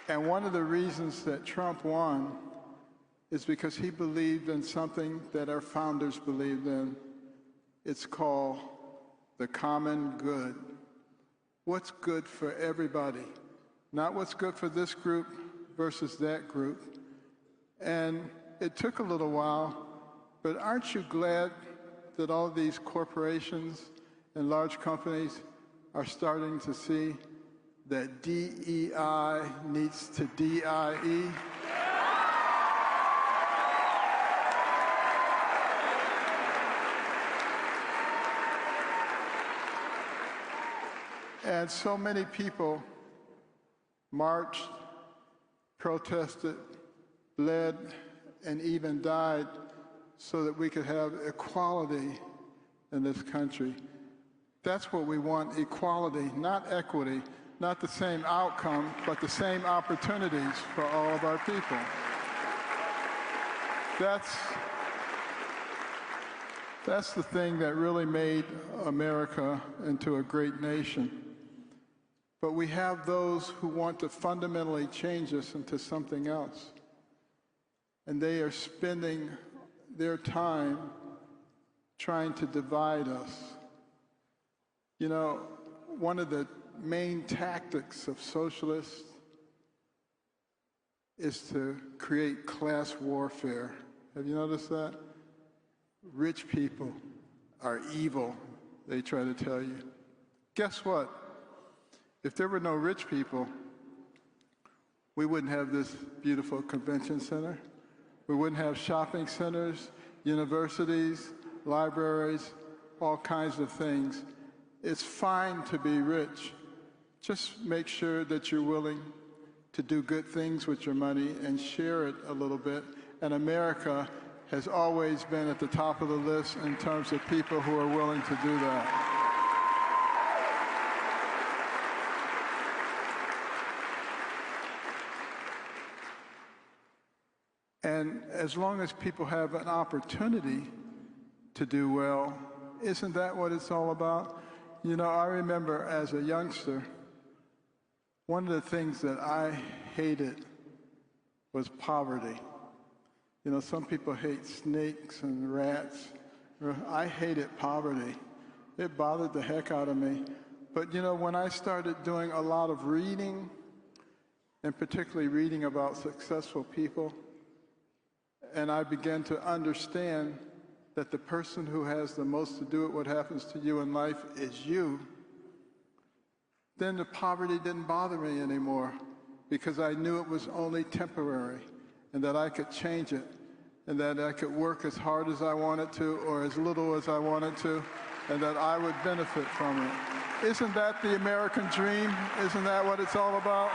And one of the reasons that Trump won is because he believed in something that our founders believed in. It's called the common good. What's good for everybody, not what's good for this group versus that group. And it took a little while, but aren't you glad that all these corporations and large companies are starting to see that DEI needs to DIE? And so many people marched, protested, bled, and even died so that we could have equality in this country. That's what we want, equality, not equity, not the same outcome, but the same opportunities for all of our people. That's the thing that really made America into a great nation. But we have those who want to fundamentally change us into something else. And they are spending their time trying to divide us. You know, one of the main tactics of socialists is to create class warfare. Have you noticed that? Rich people are evil, they try to tell you. Guess what? If there were no rich people, we wouldn't have this beautiful convention center. We wouldn't have shopping centers, universities, libraries, all kinds of things. It's fine to be rich. Just make sure that you're willing to do good things with your money and share it a little bit. And America has always been at the top of the list in terms of people who are willing to do that. And as long as people have an opportunity to do well, isn't that what it's all about? You know, I remember as a youngster, one of the things that I hated was poverty. You know, some people hate snakes and rats. I hated poverty. It bothered the heck out of me. But you know, when I started doing a lot of reading, and particularly reading about successful people, and I began to understand that the person who has the most to do with what happens to you in life is you, then the poverty didn't bother me anymore, because I knew it was only temporary and that I could change it and that I could work as hard as I wanted to or as little as I wanted to, and that I would benefit from it. Isn't that the American dream? Isn't that what it's all about?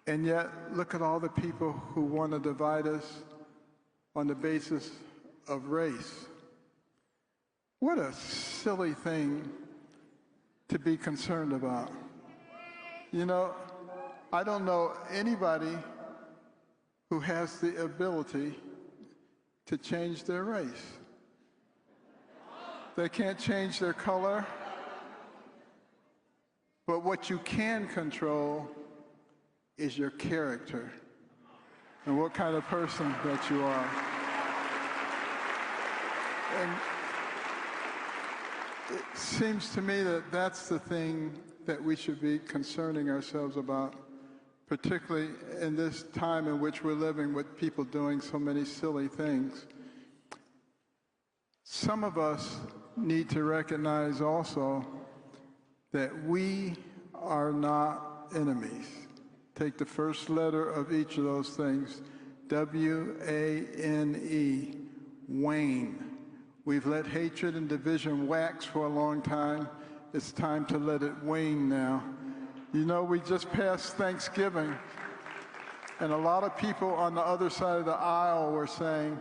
And yet, look at all the people who want to divide us on the basis of race. What a silly thing to be concerned about. You know, I don't know anybody who has the ability to change their race. They can't change their color, but what you can control is your character and what kind of person that you are. And it seems to me that that's the thing that we should be concerning ourselves about, particularly in this time in which we're living with people doing so many silly things. Some of us need to recognize also that we are not enemies. Take the first letter of each of those things, W-A-N-E, wane. We've let hatred and division wax for a long time. It's time to let it wane now. You know, we just passed Thanksgiving, and a lot of people on the other side of the aisle were saying,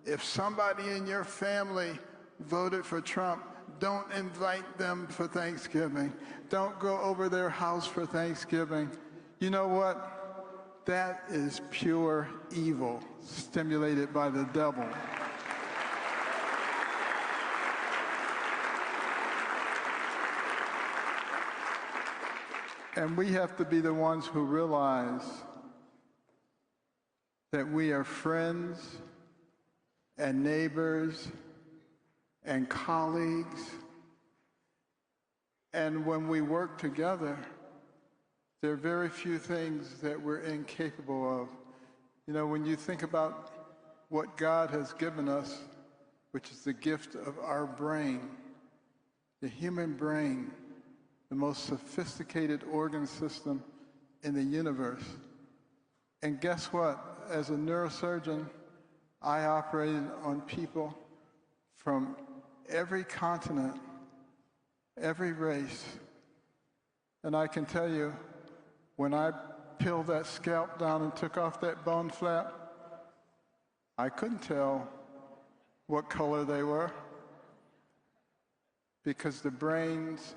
if somebody in your family voted for Trump, don't invite them for Thanksgiving. Don't go over their house for Thanksgiving. You know what? That is pure evil, stimulated by the devil. And we have to be the ones who realize that we are friends and neighbors and colleagues. And when we work together, there are very few things that we're incapable of. You know, when you think about what God has given us, which is the gift of our brain, the human brain, the most sophisticated organ system in the universe. And guess what? As a neurosurgeon, I operated on people from every continent, every race. And I can tell you, when I peeled that scalp down and took off that bone flap, I couldn't tell what color they were, because the brains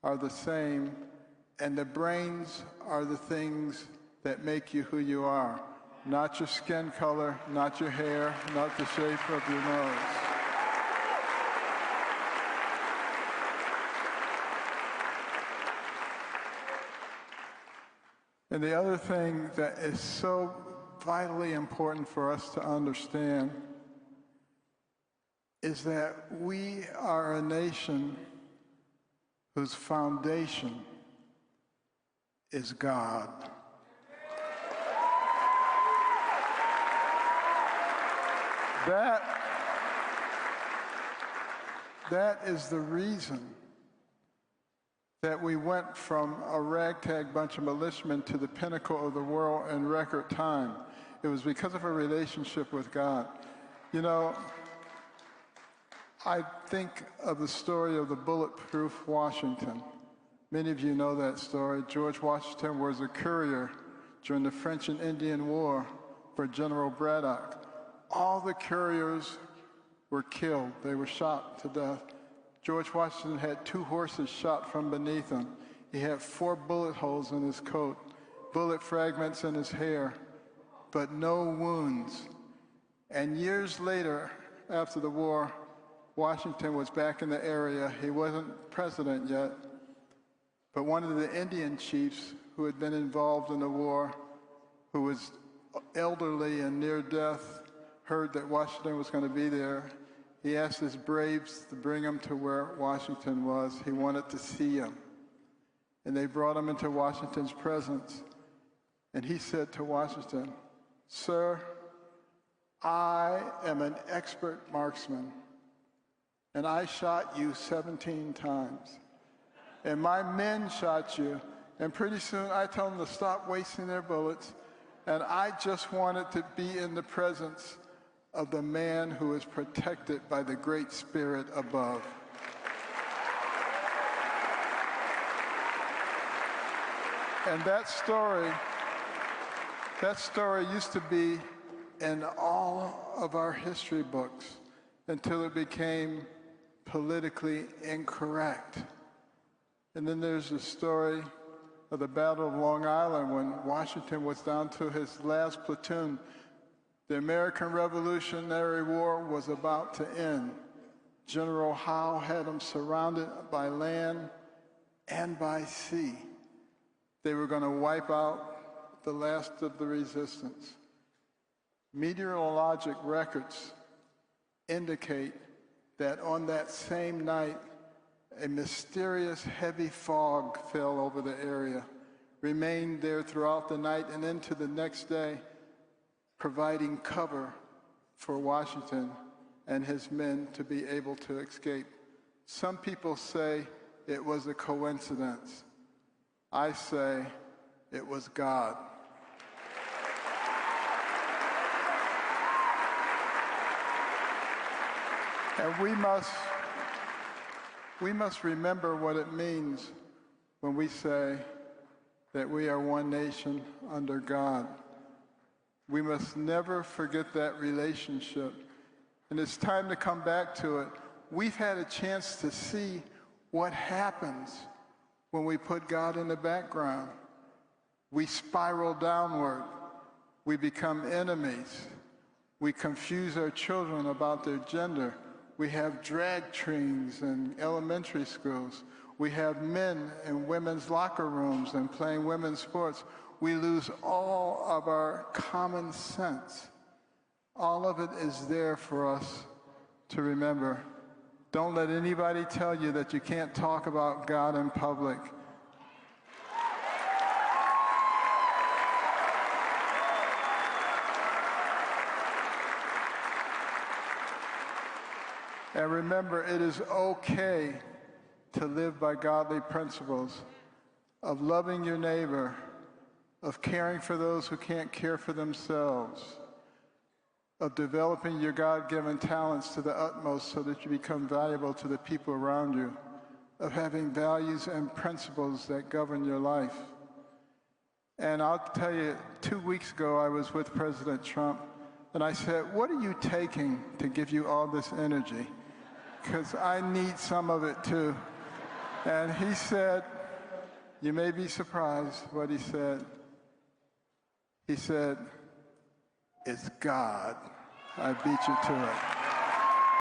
are the same, and the brains are the things that make you who you are, not your skin color, not your hair, not the shape of your nose. And the other thing that is so vitally important for us to understand is that we are a nation whose foundation is God. That is the reason that we went from a ragtag bunch of militiamen to the pinnacle of the world in record time. It was because of a relationship with God. You know, I think of the story of the bulletproof Washington. Many of you know that story. George Washington was a courier during the French and Indian War for General Braddock. All the couriers were killed. They were shot to death. George Washington had 2 horses shot from beneath him. He had 4 bullet holes in his coat, bullet fragments in his hair, but no wounds. And years later, after the war, Washington was back in the area. He wasn't president yet, but one of the Indian chiefs who had been involved in the war, who was elderly and near death, heard that Washington was going to be there. He asked his braves to bring him to where Washington was. He wanted to see him. And they brought him into Washington's presence. And he said to Washington, "Sir, I am an expert marksman, and I shot you 17 times. And my men shot you, and pretty soon I told them to stop wasting their bullets, and I just wanted to be in the presence of the man who is protected by the Great Spirit above." And that story used to be in all of our history books until it became politically incorrect. And then there's the story of the Battle of Long Island when Washington was down to his last platoon. The American Revolutionary War was about to end. General Howe had them surrounded by land and by sea. They were going to wipe out the last of the resistance. Meteorologic records indicate that on that same night, a mysterious heavy fog fell over the area, remained there throughout the night and into the next day, providing cover for Washington and his men to be able to escape. Some people say it was a coincidence. I say it was God. And we must remember what it means when we say that we are one nation under God. We must never forget that relationship. And it's time to come back to it. We've had a chance to see what happens when we put God in the background. We spiral downward. We become enemies. We confuse our children about their gender. We have drag trains in elementary schools. We have men in women's locker rooms and playing women's sports. We lose all of our common sense. All of it is there for us to remember. Don't let anybody tell you that you can't talk about God in public. And remember, it is okay to live by godly principles of loving your neighbor, of caring for those who can't care for themselves, of developing your God-given talents to the utmost so that you become valuable to the people around you, of having values and principles that govern your life. And I'll tell you, 2 weeks ago I was with President Trump, and I said, what are you taking to give you all this energy? Because I need some of it too. And he said, you may be surprised what he said. He said, it's God. I beat you to it.